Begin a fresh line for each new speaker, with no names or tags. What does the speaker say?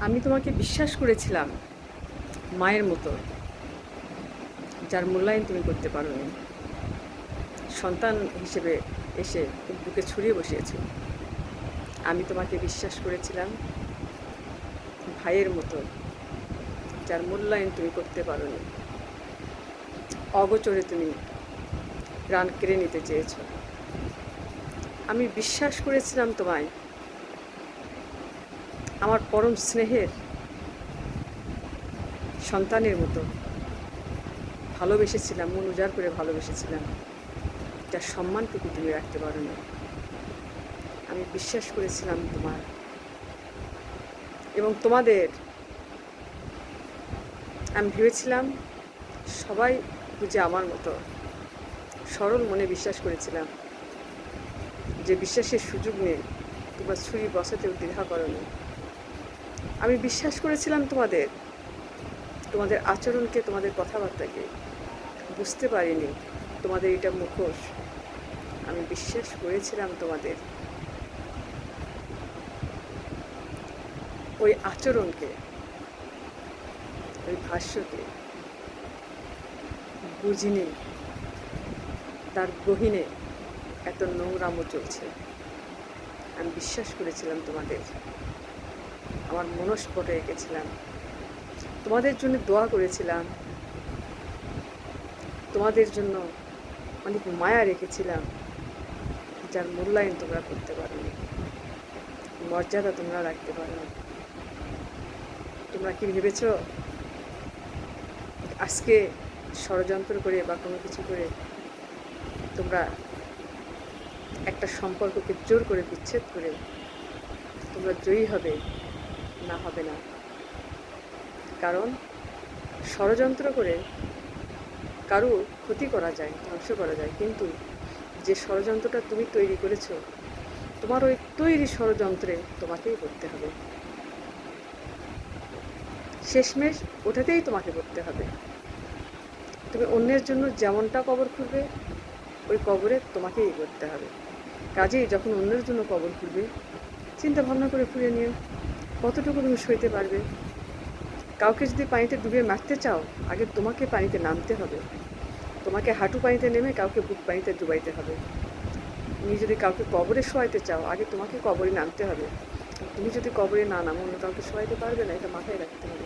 আমি তোমাকে বিশ্বাস করেছিলাম মায়ের মতো, যার মূল্যায়ন তুমি করতে পারোনি। সন্তান হিসেবে এসে বুকে ছড়িয়ে বসিয়েছ। আমি তোমাকে বিশ্বাস করেছিলাম ভাইয়ের মতো, যার মূল্যায়ন তুমি করতে পারোনি। অগোচরে তুমি প্রাণ কেড়ে নিতে চেয়েছ। আমি বিশ্বাস করেছিলাম তোমায় আমার পরম স্নেহের সন্তানের মতো, ভালোবেসেছিলাম, মন উজাড় করে ভালোবেসেছিলাম, যার সম্মানটুকু তুমি রাখতে পারোনি। আমি বিশ্বাস করেছিলাম তোমার এবং তোমাদের। আমি ভেবেছিলাম সবাই বুঝে আমার মতো, সরল মনে বিশ্বাস করেছিলাম যে বিশ্বাসের সুযোগ নেই, তোমরা ছুরি বসাতেও দ্বিধা করোনি। আমি বিশ্বাস করেছিলাম তোমাদের আচরণকে, তোমাদের কথাবার্তাকে। বুঝতে পারিনি তোমাদের এটা মুখোশ। আমি বিশ্বাস করেছিলাম তোমাদের ওই আচরণকে, ওই ভাষ্যকে। বুঝিনি তার গহীনে এত নোংরামো চলছে। আমি বিশ্বাস করেছিলাম তোমাদের, আমার মনস্পটে এঁকেছিলাম, তোমাদের জন্য দোয়া করেছিলাম, তোমাদের জন্য অনেক মায়া রেখেছিলাম, যার মূল্যায়ন তোমরা করতে পারোনি, মর্যাদা তোমরা রাখতে পারোনি। তোমরা কি ভেবেছ আজকে ষড়যন্ত্র করে বা কোনো কিছু করে তোমরা একটা সম্পর্ককে জোর করে বিচ্ছেদ করে তোমরা জয়ী হবে? না, হবে না। কারণ ষড়যন্ত্র করে কারো ক্ষতি করা যায়, ধ্বংস করা যায়, কিন্তু যে ষড়যন্ত্রটা তুমি তৈরি করেছো, তোমার ওই তৈরি ষড়যন্ত্রে তোমাকেই করতে হবে। শেষমেশ ওটাতেই তোমাকে করতে হবে। তুমি অন্যের জন্য যেমনটা কবর খুঁড়বে, ওই কবরে তোমাকেই করতে হবে। কাজেই যখন অন্যের জন্য কবর খুঁড়বে, চিন্তা ভাবনা করে খুঁড়ে নিও কতটুকু তুমি সইতে পারবে। কাউকে যদি পানিতে ডুবিয়ে মারতে চাও, আগে তোমাকে পানিতে নামতে হবে। তোমাকে হাঁটু পানিতে নেমে কাউকে বুক পানিতে ডুবাইতে হবে। তুমি যদি কাউকে কবরে শোয়াইতে চাও, আগে তোমাকে কবরে নামতে হবে। তুমি যদি কবরে না নামো, অন্য কাউকে শোয়াইতে পারবে না, এটা মাথায় রাখতে হবে।